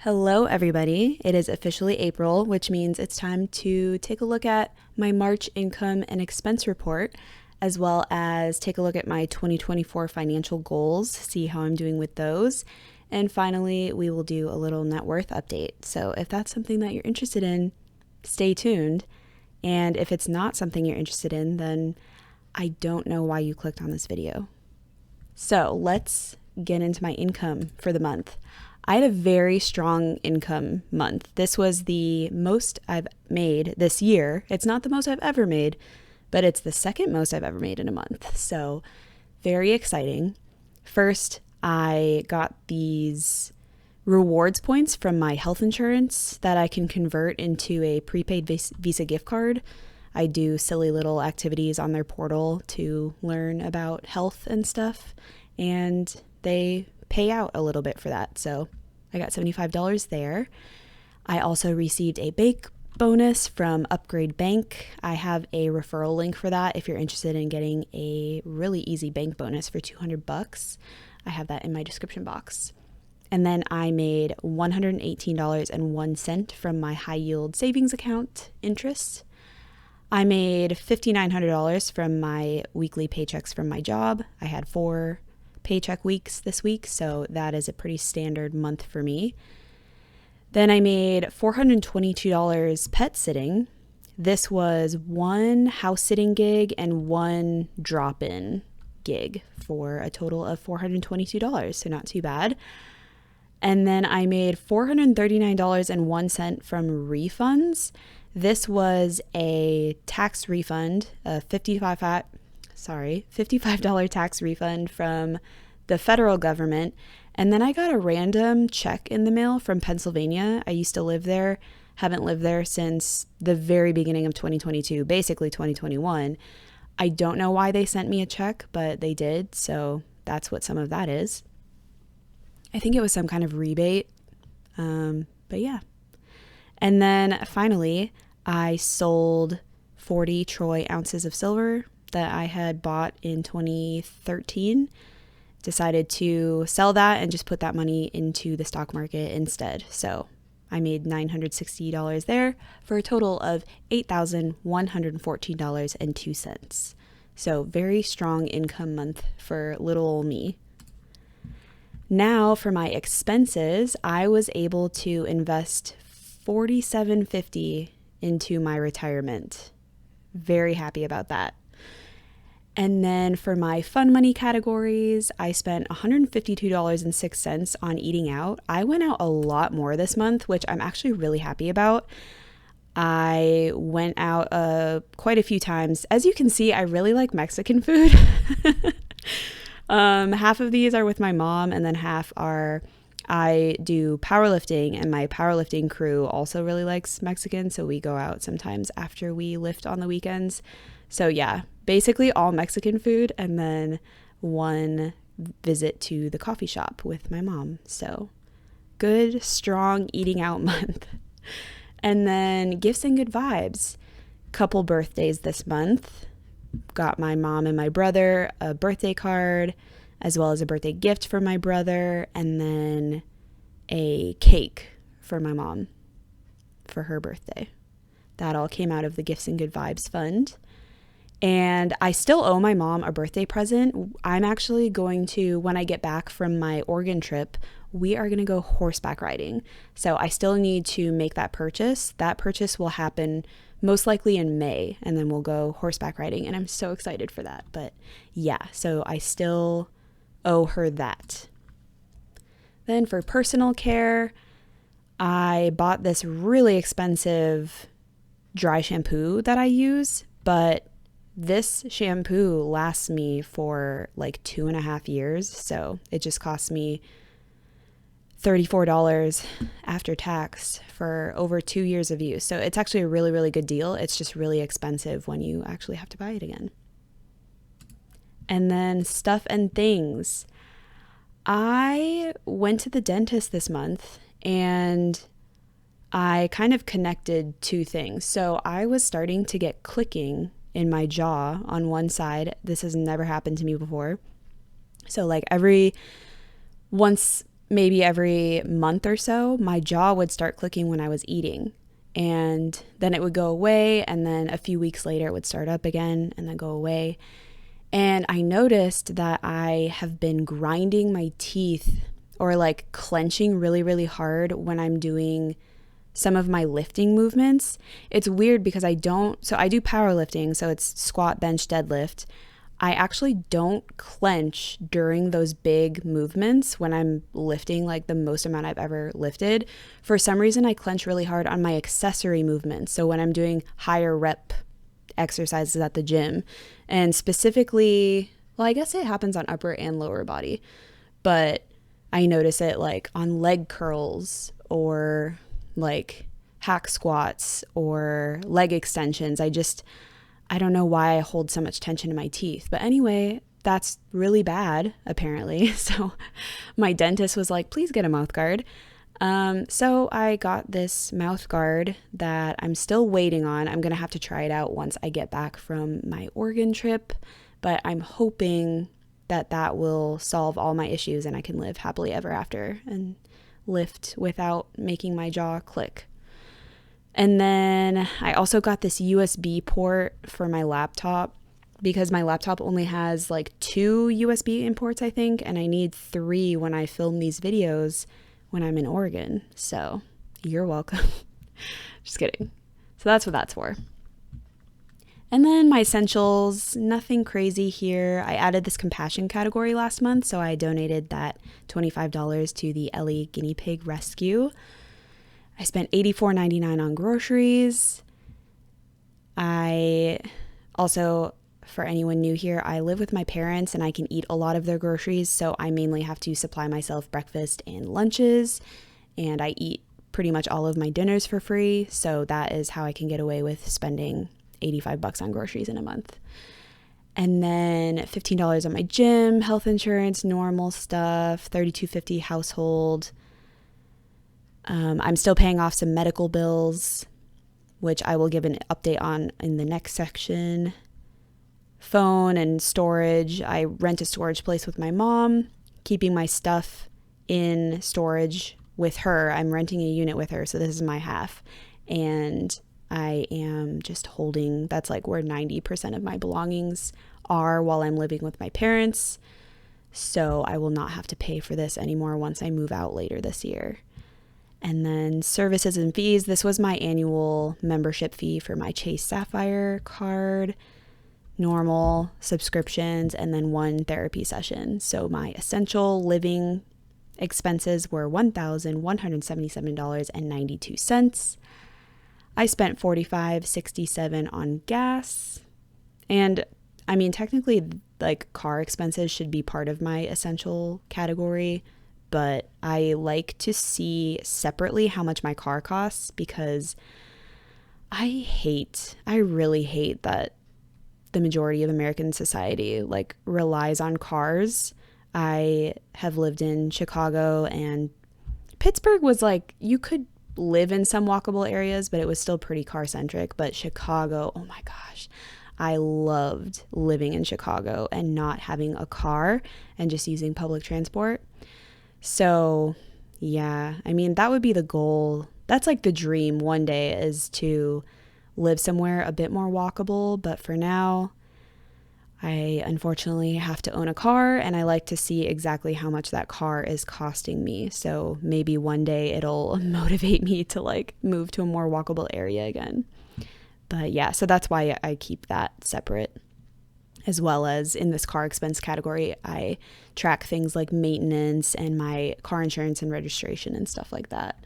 Hello, everybody. It is officially April, which means it's time to take a look at my March income and expense report, as well as take a look at my 2024 financial goals, see how I'm doing with those. And finally, we will do a little net worth update. So if that's something that you're interested in, stay tuned. And if it's not something you're interested in, then I don't know why you clicked on this video. So let's get into my income for the month. I had a very strong income month. This was the most I've made this year. It's not the most I've ever made, but it's the second most I've ever made in a month. So very exciting. First, I got these rewards points from my health insurance that I can convert into a prepaid Visa gift card. I do silly little activities on their portal to learn about health and stuff, and they pay out a little bit for that. So I got $75 there. I also received a bank bonus from Upgrade Bank. I have a referral link for that if you're interested in getting a really easy bank bonus for $200. I have that in my description box. And then I made $118.01 from my high yield savings account interest. I made $5,900 from my weekly paychecks from my job. I had 4 paycheck weeks this week, so that is a pretty standard month for me. Then I made $422 pet sitting. This was 1 house sitting gig and 1 drop-in gig for a total of $422, so not too bad. And then I made $439.01 from refunds. This was a tax refund, a $55 tax refund from the federal government. And then I got a random check in the mail from Pennsylvania. I used to live there, haven't lived there since the very beginning of 2022, basically 2021. I don't know why they sent me a check, but they did. So that's what some of that is. I think it was some kind of rebate. But yeah. And then finally, I sold 40 troy ounces of silver that I had bought in 2013. Decided to sell that and just put that money into the stock market instead. So I made $960 there for a total of $8,114.02. So very strong income month for little old me. Now for my expenses, I was able to invest $47.50 into my retirement. Very happy about that. And then for my fun money categories, I spent $152.06 on eating out. I went out a lot more this month, which I'm actually really happy about. I went out quite a few times. As you can see, I really like Mexican food. Half of these are with my mom, and then half are I do powerlifting, and my powerlifting crew also really likes Mexican, so we go out sometimes after we lift on the weekends. So yeah, basically all Mexican food, and then 1 visit to the coffee shop with my mom. So good, strong eating out month. And then gifts and good vibes. Couple birthdays this month. Got my mom and my brother a birthday card, as well as a birthday gift for my brother, and then a cake for my mom for her birthday. That all came out of the Gifts and Good Vibes Fund. And I still owe my mom a birthday present. I'm actually going to, when I get back from my Oregon trip, we are going to go horseback riding. So I still need to make that purchase. That purchase will happen most likely in May, and then we'll go horseback riding. And I'm so excited for that. But yeah, so I still owe her that. Then for personal care, I bought this really expensive dry shampoo that I use, but this shampoo lasts me for like 2.5 years. So it just cost me $34 after tax for over 2 years of use. So it's actually a really, really good deal. It's just really expensive when you actually have to buy it again. And then stuff and things. I went to the dentist this month, and I kind of connected 2 things. So I was starting to get clicking in my jaw on one side. This has never happened to me before. So like every once maybe every month or so, my jaw would start clicking when I was eating. And then it would go away, and then a few weeks later it would start up again and then go away. And I noticed that I have been grinding my teeth or like clenching really, really hard when I'm doing some of my lifting movements. It's weird because I do powerlifting, so it's squat, bench, deadlift. I actually don't clench during those big movements when I'm lifting like the most amount I've ever lifted. For some reason, I clench really hard on my accessory movements. So when I'm doing higher rep exercises at the gym, and specifically, well, I guess it happens on upper and lower body, but I notice it like on leg curls or like hack squats or leg extensions. I don't know why I hold so much tension in my teeth. But anyway, that's really bad, apparently. So my dentist was like, please get a mouth guard. So I got this mouth guard that I'm still waiting on. I'm going to have to try it out once I get back from my Oregon trip. But I'm hoping that that will solve all my issues and I can live happily ever after and lift without making my jaw click. And then I also got this USB port for my laptop because my laptop only has like 2 USB imports, I think, and I need 3 when I film these videos when I'm in Oregon. So you're welcome. Just kidding. So that's what that's for. And then my essentials, nothing crazy here. I added this compassion category last month, so I donated that $25 to the Ellie Guinea Pig Rescue. I spent $84.99 on groceries. I also, for anyone new here, I live with my parents and I can eat a lot of their groceries, so I mainly have to supply myself breakfast and lunches, and I eat pretty much all of my dinners for free, so that is how I can get away with spending $85 on groceries in a month. And then $15 on my gym, health insurance, normal stuff, $32.50 household. I'm still paying off some medical bills, which I will give an update on in the next section. Phone and storage. I rent a storage place with my mom, keeping my stuff in storage with her. I'm renting a unit with her, so this is my half. And I am just holding, that's like where 90% of my belongings are while I'm living with my parents. So I will not have to pay for this anymore once I move out later this year. And then services and fees. This was my annual membership fee for my Chase Sapphire card, normal subscriptions, and then 1 therapy session. So my essential living expenses were $1,177.92. I spent $45.67 on gas. And I mean, technically, like car expenses should be part of my essential category, but I like to see separately how much my car costs because I really hate that the majority of American society like relies on cars. I have lived in Chicago, and Pittsburgh was like, you could live in some walkable areas, but it was still pretty car centric. But Chicago, oh my gosh, I loved living in Chicago and not having a car and just using public transport. So yeah, I mean, that would be the goal. That's like the dream one day, is to live somewhere a bit more walkable. But for now, I unfortunately have to own a car, and I like to see exactly how much that car is costing me. So maybe one day it'll motivate me to like move to a more walkable area again. But yeah, so that's why I keep that separate. As well as in this car expense category, I track things like maintenance and my car insurance and registration and stuff like that,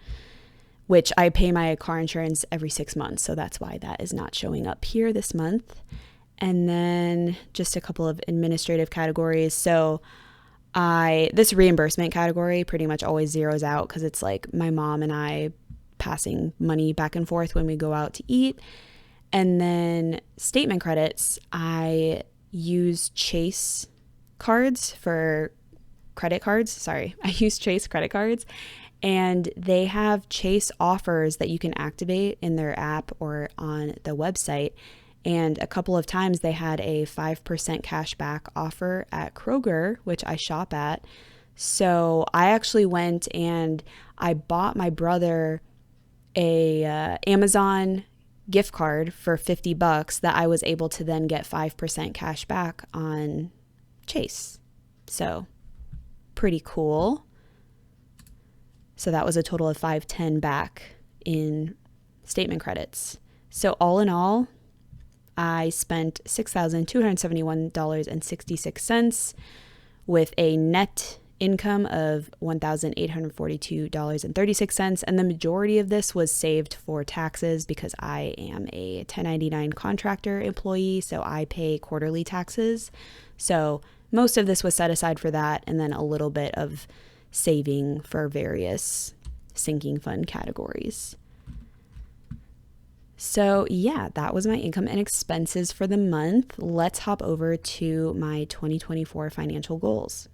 which I pay my car insurance every 6 months. So that's why that is not showing up here this month. And then just a couple of administrative categories. So this reimbursement category pretty much always zeroes out because it's like my mom and I passing money back and forth when we go out to eat. And then statement credits, I use Chase cards for credit cards. Sorry, I use Chase credit cards, and they have Chase offers that you can activate in their app or on the website. And a couple of times they had a 5% cash back offer at Kroger, which I shop at. So I actually went and I bought my brother a Amazon gift card for $50 that I was able to then get 5% cash back on Chase. So pretty cool. So that was a total of $510 back in statement credits. So all in all, I spent $6,271.66 with a net income of $1,842.36, and the majority of this was saved for taxes because I am a 1099 contractor employee, so I pay quarterly taxes. So most of this was set aside for that, and then a little bit of saving for various sinking fund categories. So yeah, that was my income and expenses for the month. Let's hop over to my 2024 financial goals.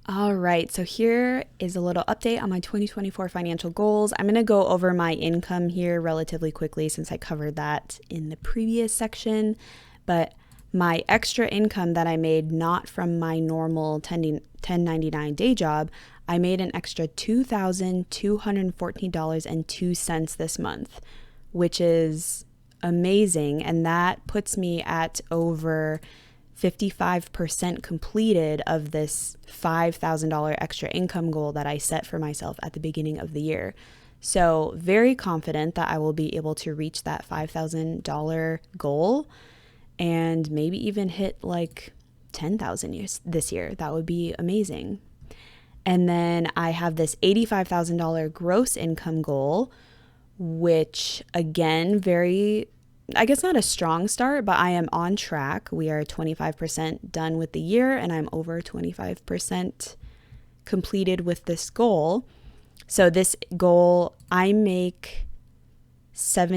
All right, so here is a little update on my 2024 financial goals. I'm going to go over my income here relatively quickly since I covered that in the previous section, but my extra income that I made not from my normal 1099 day job, I made an extra $2,214.02 this month, which is amazing, and that puts me at over 55% completed of this $5,000 extra income goal that I set for myself at the beginning of the year. So very confident that I will be able to reach that $5,000 goal and maybe even hit like 10,000 this year. That would be amazing. And then I have this $85,000 gross income goal, which again, I guess not a strong start, but I am on track. We are 25% done with the year, and I'm over 25% completed with this goal. So this goal, I make around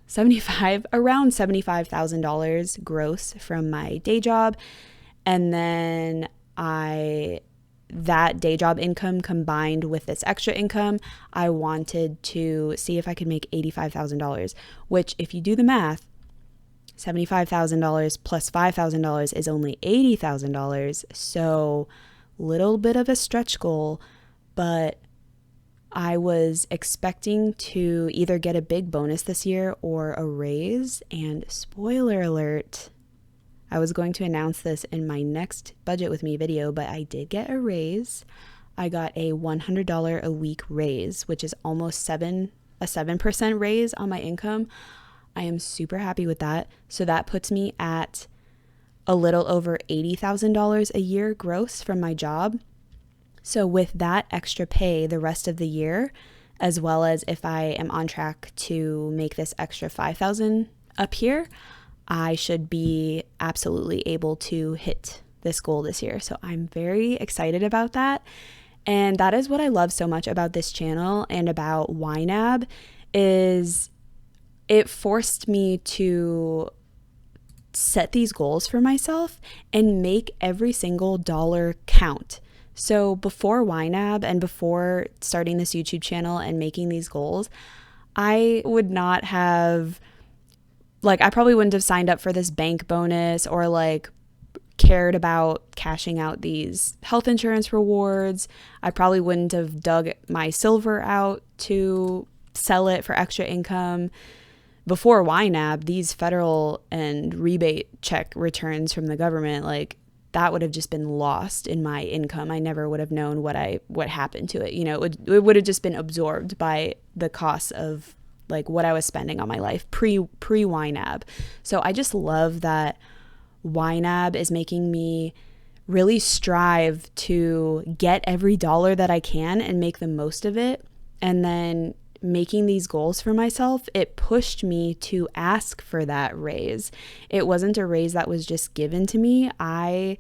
$75,000 gross from my day job. And then that day job income combined with this extra income, I wanted to see if I could make $85,000, which if you do the math, $75,000 plus $5,000 is only $80,000. So little bit of a stretch goal, but I was expecting to either get a big bonus this year or a raise, and spoiler alert, I was going to announce this in my next Budget With Me video, but I did get a raise. I got a $100 a week raise, which is almost a 7% raise on my income. I am super happy with that. So that puts me at a little over $80,000 a year gross from my job. So with that extra pay the rest of the year, as well as if I am on track to make this extra $5,000 up here, I should be absolutely able to hit this goal this year. So I'm very excited about that. And that is what I love so much about this channel and about YNAB, is it forced me to set these goals for myself and make every single dollar count. So before YNAB and before starting this YouTube channel and making these goals, I would not have, I probably wouldn't have signed up for this bank bonus or cared about cashing out these health insurance rewards. I probably wouldn't have dug my silver out to sell it for extra income. Before YNAB, these federal and rebate check returns from the government, that would have just been lost in my income. I never would have known what happened to it. It would have just been absorbed by the costs of what I was spending on my life pre YNAB. So I just love that YNAB is making me really strive to get every dollar that I can and make the most of it. And then making these goals for myself, it pushed me to ask for that raise. It wasn't a raise that was just given to me. I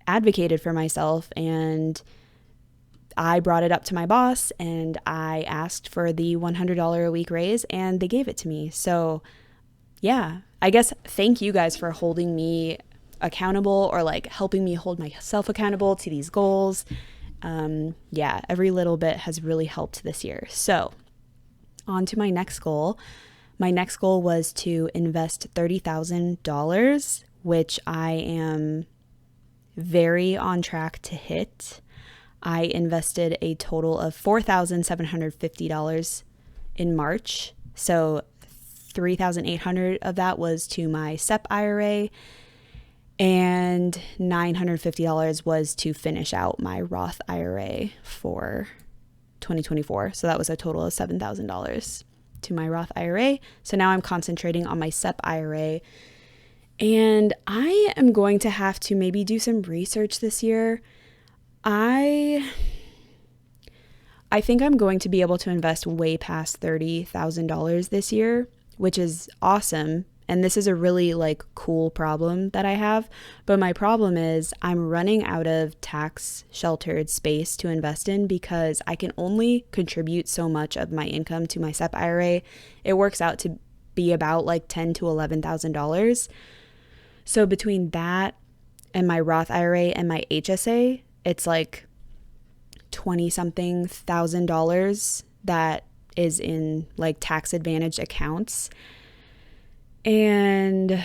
advocated for myself and I brought it up to my boss and I asked for the $100 a week raise and they gave it to me. So yeah, I guess thank you guys for holding me accountable or helping me hold myself accountable to these goals. Every little bit has really helped this year. So on to my next goal. My next goal was to invest $30,000, which I am very on track to hit. I invested a total of $4,750 in March. So $3,800 of that was to my SEP IRA, and $950 was to finish out my Roth IRA for 2024. So that was a total of $7,000 to my Roth IRA. So now I'm concentrating on my SEP IRA, and I am going to have to maybe do some research this year. I think I'm going to be able to invest way past $30,000 this year, which is awesome. And this is a really like cool problem that I have. But my problem is I'm running out of tax sheltered space to invest in because I can only contribute so much of my income to my SEP IRA. It works out to be about like $10,000 to $11,000. So between that and my Roth IRA and my HSA, it's like 20 something $1,000 that is in like tax advantaged accounts. And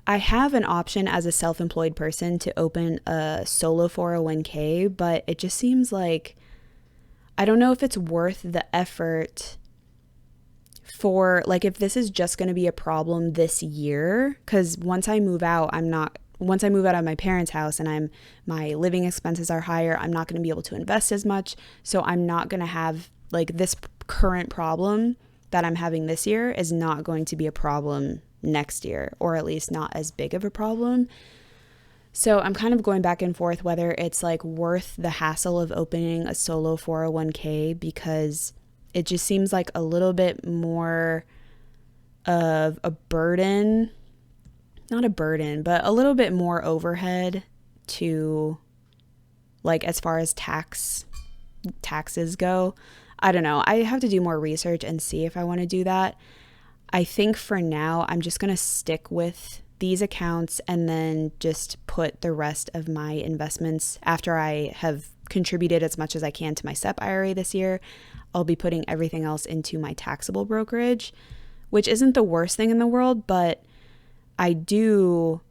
I have an option as a self-employed person to open a solo 401k, but it just seems like I don't know if it's worth the effort for like if this is just going to be a problem this year, because once I move out of my parents' house and my living expenses are higher, I'm not going to be able to invest as much. So I'm not going to have like this current problem that I'm having this year is not going to be a problem next year, or at least not as big of a problem. So I'm kind of going back and forth whether it's like worth the hassle of opening a solo 401k, because it just seems like a little bit more of a burden. Not a burden, but a little bit more overhead to like as far as taxes go. I don't know. I have to do more research and see if I want to do that. I think for now, I'm just going to stick with these accounts and then just put the rest of my investments after I have contributed as much as I can to my SEP IRA this year. I'll be putting everything else into my taxable brokerage, which isn't the worst thing in the world, but I do,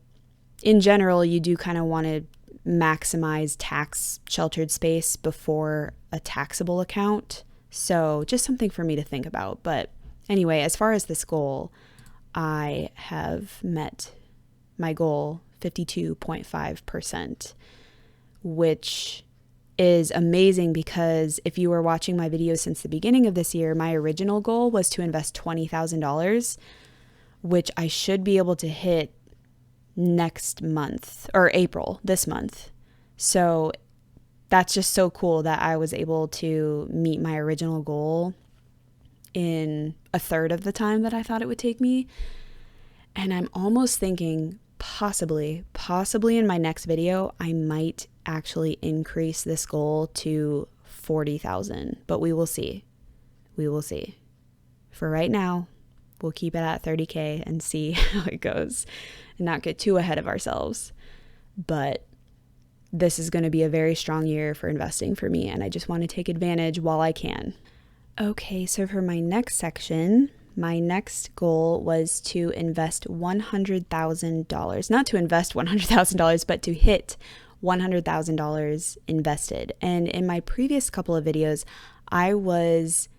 in general, you do kind of want to maximize tax sheltered space before a taxable account. So just something for me to think about. But anyway, as far as this goal, I have met my goal 52.5%, which is amazing because if you were watching my videos since the beginning of this year, my original goal was to invest $20,000, which I should be able to hit next month or April, this month. So that's just so cool that I was able to meet my original goal in a third of the time that I thought it would take me. And I'm almost thinking possibly in my next video, I might actually increase this goal to 40,000, but we will see. We will see. For right now, we'll keep it at 30K and see how it goes and not get too ahead of ourselves. But this is going to be a very strong year for investing for me, and I just want to take advantage while I can. Okay, so for my next section, my next goal was to invest $100,000. Not to invest $100,000, but to hit $100,000 invested. And in my previous couple of videos, I was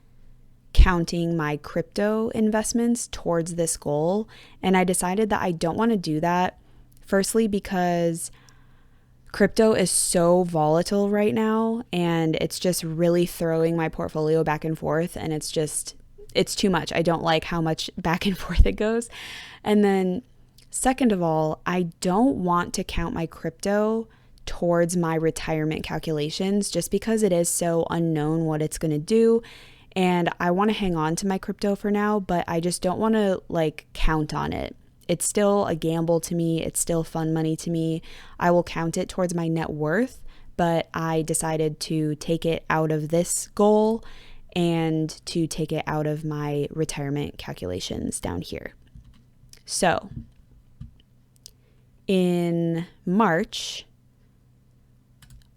counting my crypto investments towards this goal. And I decided that I don't want to do that. Firstly, because crypto is so volatile right now and it's just really throwing my portfolio back and forth, and it's too much. I don't like how much back and forth it goes. And then second of all, I don't want to count my crypto towards my retirement calculations just because it is so unknown what it's going to do. And I want to hang on to my crypto for now, but I just don't want to like count on it. It's still a gamble to me. It's still fun money to me. I will count it towards my net worth, but I decided to take it out of this goal and to take it out of my retirement calculations down here. So in March,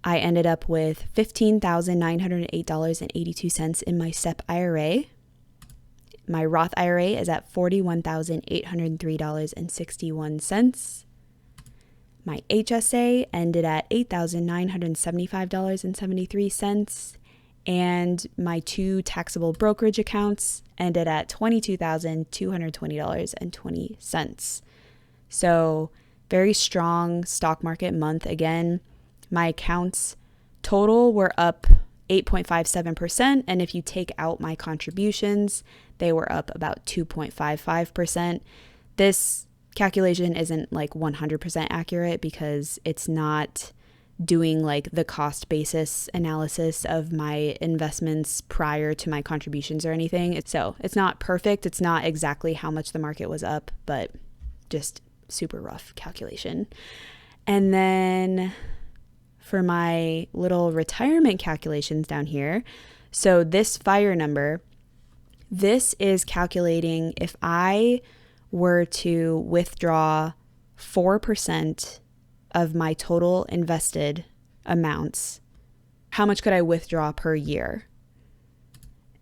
I ended up with $15,908.82 in my SEP IRA. My Roth IRA is at $41,803.61. My HSA ended at $8,975.73, and my 2 taxable brokerage accounts ended at $22,220.20. So very strong stock market month again. My accounts total were up 8.57%, and if you take out my contributions, they were up about 2.55%. This calculation isn't like 100% accurate because it's not doing like the cost basis analysis of my investments prior to my contributions or anything. So it's not perfect. It's not exactly how much the market was up, but just super rough calculation. And then for my little retirement calculations down here, so this FIRE number, this is calculating if I were to withdraw 4% of my total invested amounts, how much could I withdraw per year?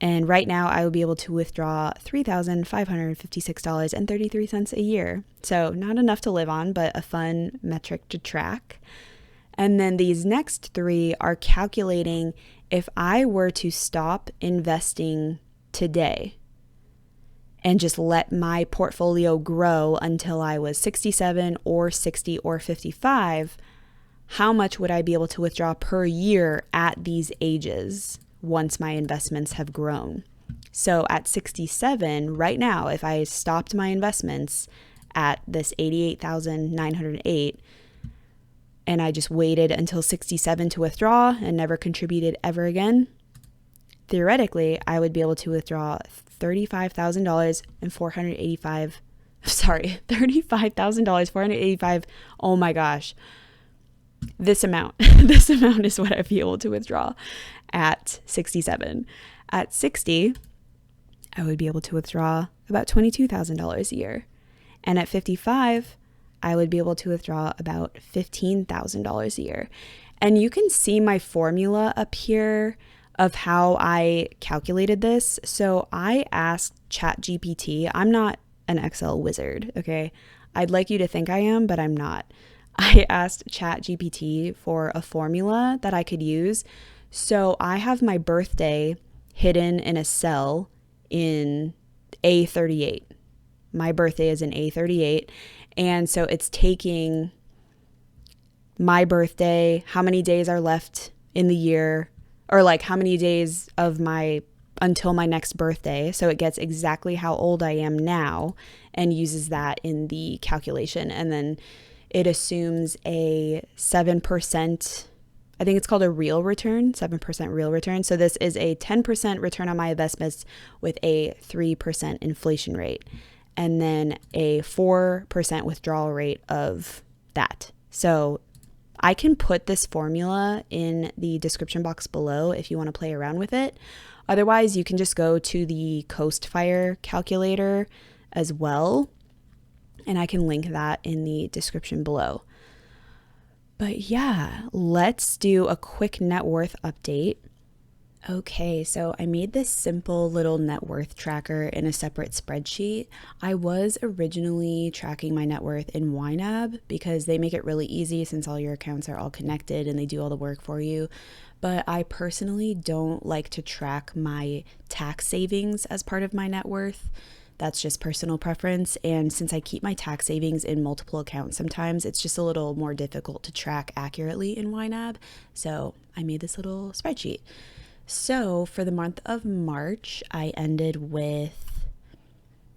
And right now I would be able to withdraw $3,556.33 a year. So not enough to live on, but a fun metric to track. And then these next 3 are calculating if I were to stop investing today and just let my portfolio grow until I was 67 or 60 or 55, how much would I be able to withdraw per year at these ages once my investments have grown? So at 67, right now, if I stopped my investments at this 88,908 and I just waited until 67 to withdraw and never contributed ever again, theoretically, I would be able to withdraw $35,485. Oh my gosh. This amount is what I'd be able to withdraw at 67. At 60, I would be able to withdraw about $22,000 a year. And at 55, I would be able to withdraw about $15,000 a year. And you can see my formula up here of how I calculated this. So I asked ChatGPT. I'm not an Excel wizard, okay? I'd like you to think I am, but I'm not. I asked ChatGPT for a formula that I could use. So I have my birthday hidden in a cell in A38. My birthday is in A38. And so it's taking my birthday, how many days are left in the year, or like how many days of until my next birthday. So it gets exactly how old I am now and uses that in the calculation. And then it assumes a 7%, I think it's called a real return, 7% real return. So this is a 10% return on my investments with a 3% inflation rate, and then a 4% withdrawal rate of that. So I can put this formula in the description box below if you want to play around with it. Otherwise, you can just go to the CoastFI calculator as well, and I can link that in the description below. But yeah, let's do a quick net worth update. Okay, so I made this simple little net worth tracker in a separate spreadsheet. I was originally tracking my net worth in YNAB because they make it really easy since all your accounts are all connected and they do all the work for you. But I personally don't like to track my tax savings as part of my net worth. That's just personal preference. And since I keep my tax savings in multiple accounts sometimes, it's just a little more difficult to track accurately in YNAB. So I made this little spreadsheet. So for the month of March, I ended with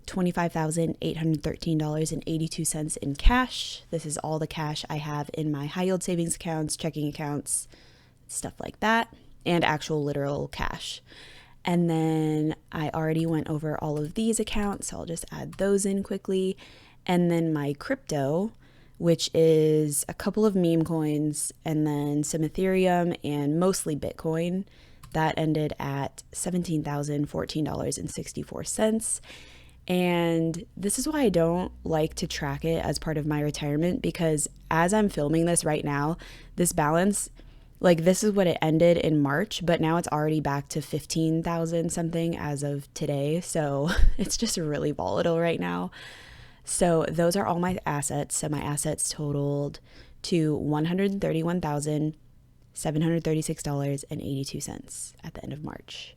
$25,813.82 in cash. This is all the cash I have in my high yield savings accounts, checking accounts, stuff like that, and actual literal cash. And then I already went over all of these accounts, so I'll just add those in quickly. And then my crypto, which is a couple of meme coins and then some Ethereum and mostly Bitcoin, that ended at $17,014.64. And this is why I don't like to track it as part of my retirement, because as I'm filming this right now, this balance, like this is what it ended in March, but now it's already back to 15,000 something as of today. So it's just really volatile right now. So those are all my assets. So my assets totaled to $131,736.82 at the end of March.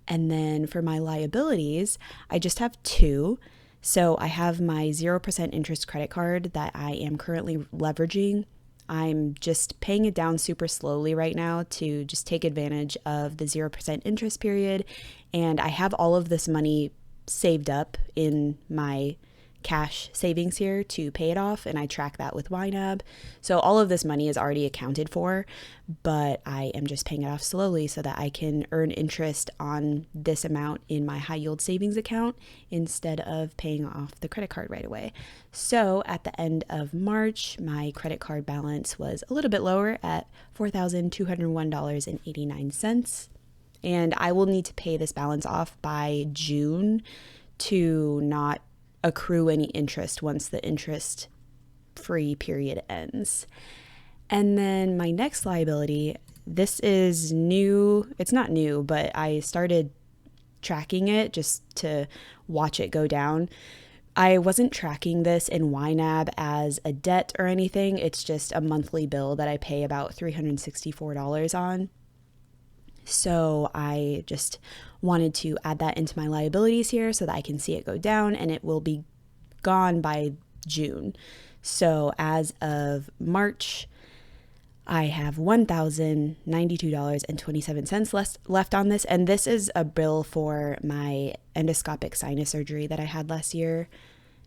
And then for my liabilities, I just have two. So I have my 0% interest credit card that I am currently leveraging. I'm just paying it down super slowly right now to just take advantage of the 0% interest period. And I have all of this money saved up in my cash savings here to pay it off, and I track that with YNAB. So all of this money is already accounted for, but I am just paying it off slowly so that I can earn interest on this amount in my high yield savings account instead of paying off the credit card right away. So at the end of March, my credit card balance was a little bit lower at $4,201.89. And I will need to pay this balance off by June to not accrue any interest once the interest free period ends. And then my next liability, this is new. It's not new, but I started tracking it just to watch it go down. I wasn't tracking this in YNAB as a debt or anything. It's just a monthly bill that I pay about $364 on. So I just wanted to add that into my liabilities here so that I can see it go down, and it will be gone by June. So as of March, I have $1,092.27 left on this, and this is a bill for my endoscopic sinus surgery that I had last year.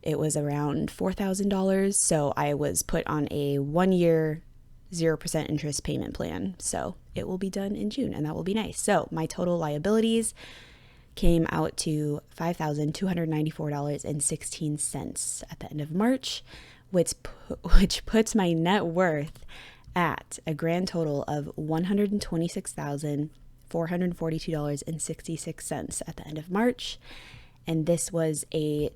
It was around $4,000, so I was put on a 1-year 0% interest payment plan. So it will be done in June, and that will be nice. So my total liabilities came out to $5,294.16 at the end of March, which puts my net worth at a grand total of $126,442.66 at the end of March. And this was an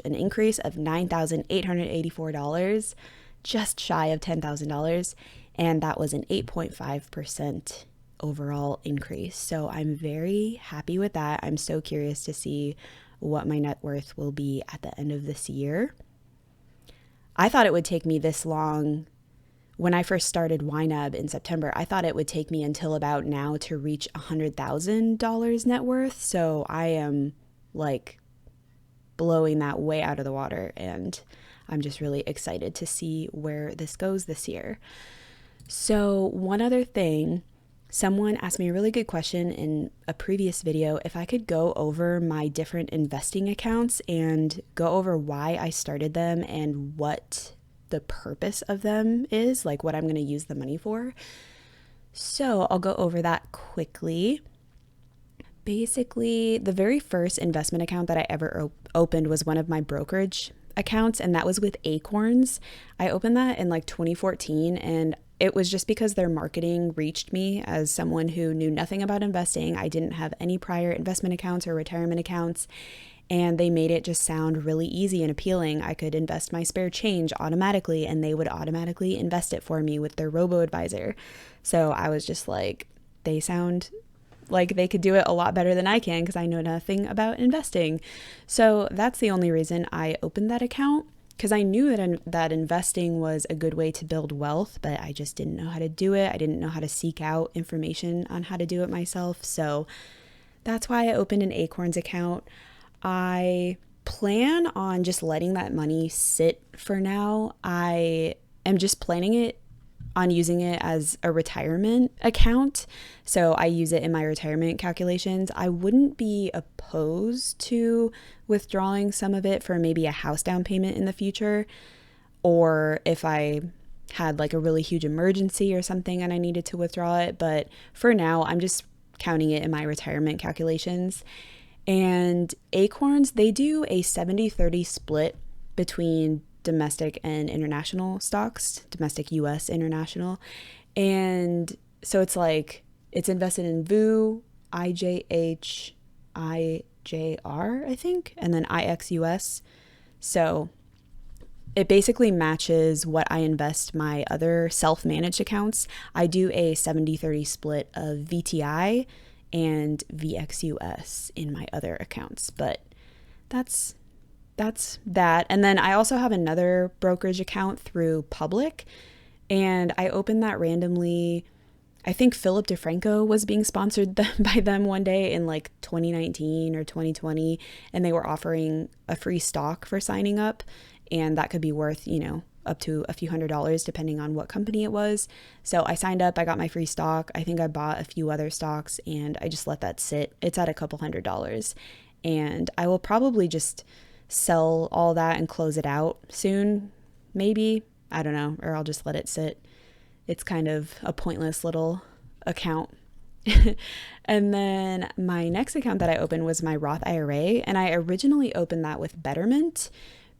increase of $9,884, just shy of $10,000, and that was an 8.5% overall increase. So I'm very happy with that. I'm so curious to see what my net worth will be at the end of this year. I thought it would take me this long. When I first started YNAB in September, I thought it would take me until about now to reach $100,000 net worth. So I am like blowing that way out of the water, and I'm just really excited to see where this goes this year. So one other thing, someone asked me a really good question in a previous video if I could go over my different investing accounts and go over why I started them and what the purpose of them is, like what I'm going to use the money for. So I'll go over that quickly. Basically, the very first investment account that I ever opened was one of my brokerage accounts, and that was with Acorns. I opened that in like 2014, and it was just because their marketing reached me as someone who knew nothing about investing. I didn't have any prior investment accounts or retirement accounts, and they made it just sound really easy and appealing. I could invest my spare change automatically, and they would automatically invest it for me with their robo-advisor. So I was just like, they sound like they could do it a lot better than I can because I know nothing about investing. So that's the only reason I opened that account, because I knew that investing was a good way to build wealth, but I just didn't know how to do it. I didn't know how to seek out information on how to do it myself. So that's why I opened an Acorns account. I plan on just letting that money sit for now. I am just planning on using it as a retirement account. So I use it in my retirement calculations. I wouldn't be opposed to withdrawing some of it for maybe a house down payment in the future, or if I had like a really huge emergency or something and I needed to withdraw it. But for now, I'm just counting it in my retirement calculations. And Acorns, they do a 70-30 split between domestic and international stocks, domestic US, international. And so it's like, it's invested in VU, IJH, IJR, I think, and then IXUS. So it basically matches what I invest my other self-managed accounts. I do a 70-30 split of VTI and VXUS in my other accounts, but that's that's that. And then I also have another brokerage account through Public, and I opened that randomly. I think Philip DeFranco was being sponsored by them one day in like 2019 or 2020, and they were offering a free stock for signing up, and that could be worth, up to a few $100s depending on what company it was. So I signed up, I got my free stock. I think I bought a few other stocks and I just let that sit. It's at a couple $100s, and I will probably just sell all that and close it out soon, maybe. I don't know, or I'll just let it sit. It's kind of a pointless little account. And then my next account that I opened was my Roth IRA, and I originally opened that with Betterment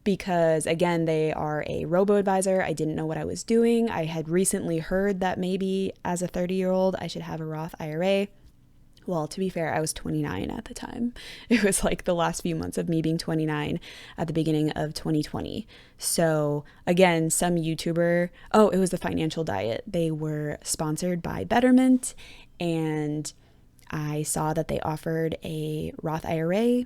because, again, they are a robo-advisor. I didn't know what I was doing. I had recently heard that maybe as a 30-year-old I should have a Roth IRA. Well, to be fair, I was 29 at the time. It was like the last few months of me being 29 at the beginning of 2020. So again, some YouTuber, it was the Financial Diet. They were sponsored by Betterment, and I saw that they offered a Roth IRA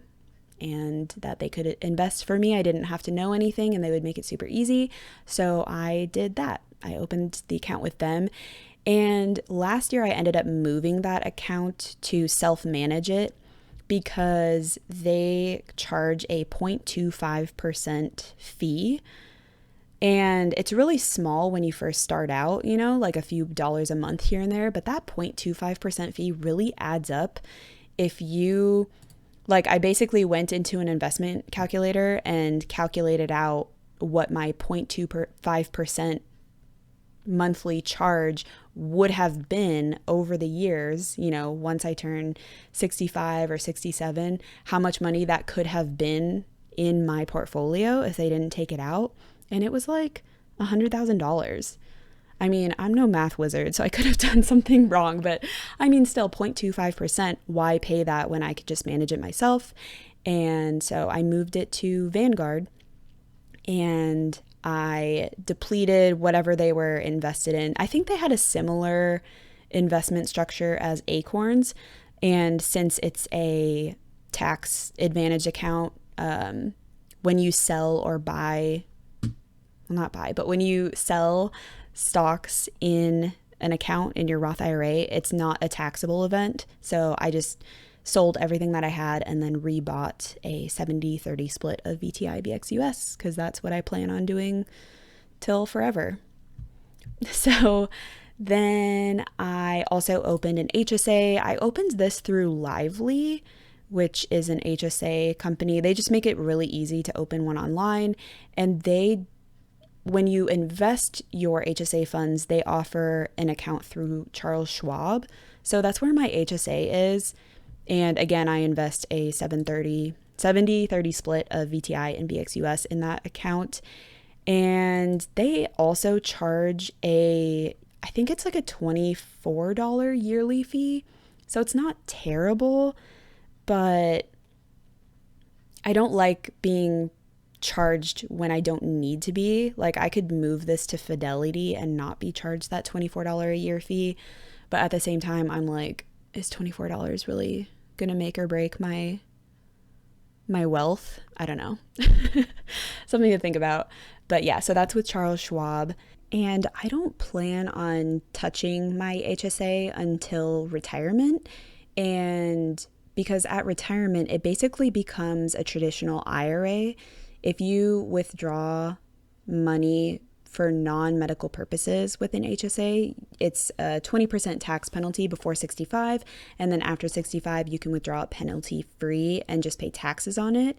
and that they could invest for me. I didn't have to know anything and they would make it super easy. So I did that. I opened the account with them. And last year I ended up moving that account to self-manage it because they charge a 0.25% fee. And it's really small when you first start out, like a few dollars a month here and there. But that 0.25% fee really adds up. If you, I basically went into an investment calculator and calculated out what my 0.25% monthly charge would have been over the years, once I turn 65 or 67, how much money that could have been in my portfolio if they didn't take it out. And it was like $100,000. I mean, I'm no math wizard, so I could have done something wrong, but I mean, still 0.25%, why pay that when I could just manage it myself? And so I moved it to Vanguard, and I depleted whatever they were invested in. I think they had a similar investment structure as Acorns. And since it's a tax advantage account, when you sell or buy, well, not buy, but when you sell stocks in an account in your Roth IRA, it's not a taxable event. So I just sold everything that I had and then rebought a 70-30 split of VTI BXUS because that's what I plan on doing till forever. So then I also opened an HSA. I opened this through Lively, which is an HSA company. They just make it really easy to open one online, and when you invest your HSA funds, they offer an account through Charles Schwab. So that's where my HSA is. And again, I invest a 70-30 split of VTI and BXUS in that account. And they also charge I think it's like a $24 yearly fee. So it's not terrible, but I don't like being charged when I don't need to be. Like, I could move this to Fidelity and not be charged that $24 a year fee. But at the same time, I'm like, is $24 really gonna make or break my wealth? I don't know. Something to think about. But yeah, so that's with Charles Schwab. And I don't plan on touching my HSA until retirement. And because at retirement, it basically becomes a traditional IRA. If you withdraw money for non-medical purposes with an HSA, it's a 20% tax penalty before 65, and then after 65, you can withdraw it penalty-free and just pay taxes on it.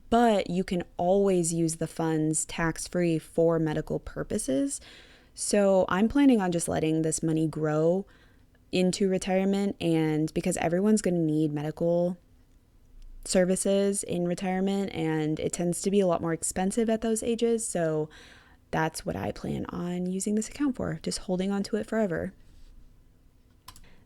But you can always use the funds tax-free for medical purposes. So I'm planning on just letting this money grow into retirement, and because everyone's going to need medical services in retirement, and it tends to be a lot more expensive at those ages, so that's what I plan on using this account for, just holding on to it forever.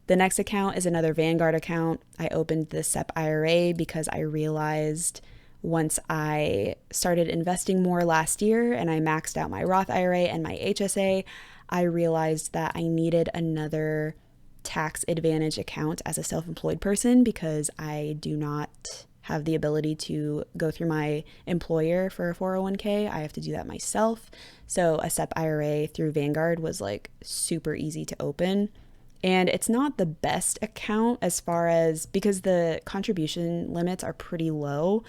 The next account is another Vanguard account. I opened the SEP IRA because I realized once I started investing more last year and I maxed out my Roth IRA and my HSA, I realized that I needed another tax advantage account as a self-employed person because I do not have the ability to go through my employer for a 401k. I have to do that myself. So a SEP IRA through Vanguard was like super easy to open. And it's not the best account as far as, because the contribution limits are pretty low.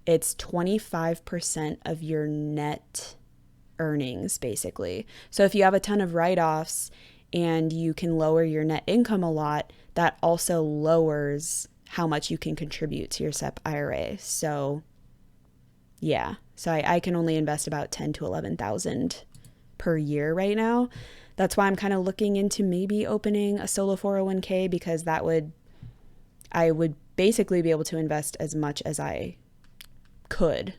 It's 25% of your net earnings, basically. So if you have a ton of write-offs and you can lower your net income a lot, that also lowers how much you can contribute to your SEP IRA. So yeah, so I can only invest about 10 to 11,000 per year right now. That's why I'm kind of looking into maybe opening a solo 401k, because I would basically be able to invest as much as I could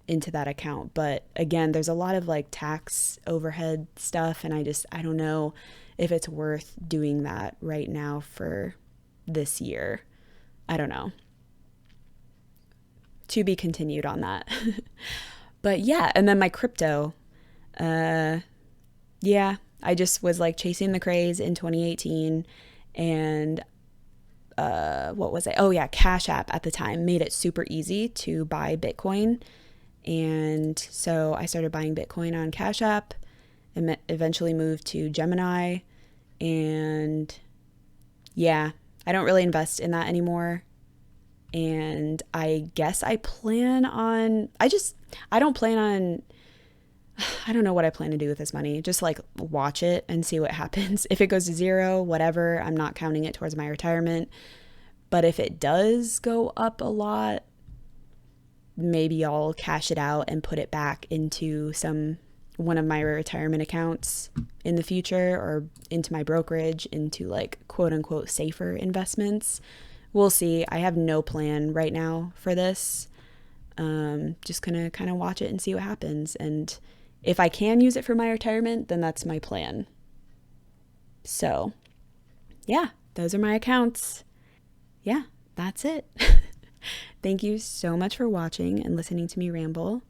into that account. But again, there's a lot of like tax overhead stuff, and I don't know if it's worth doing that right now for this year. I don't know. To be continued on that. But yeah, and then my crypto, yeah, I just was like chasing the craze in 2018, and what was it? Oh yeah, Cash App at the time made it super easy to buy Bitcoin. And so I started buying Bitcoin on Cash App and eventually moved to Gemini. And yeah, I don't really invest in that anymore. And I guess I don't know what I plan to do with this money. Just like watch it and see what happens. If it goes to zero, whatever, I'm not counting it towards my retirement. But if it does go up a lot, maybe I'll cash it out and put it back into one of my retirement accounts in the future, or into my brokerage, into like quote unquote safer investments. We'll see. I have no plan right now for this. Just gonna kind of watch it and see what happens. And if I can use it for my retirement, then that's my plan. So yeah, those are my accounts. Yeah, that's it. Thank you so much for watching and listening to me ramble.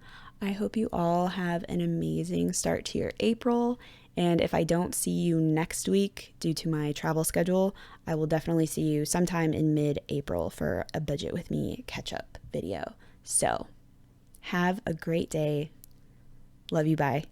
I hope you all have an amazing start to your April. And if I don't see you next week due to my travel schedule, I will definitely see you sometime in mid-April for a Budget With Me catch-up video. So have a great day. Love you. Bye.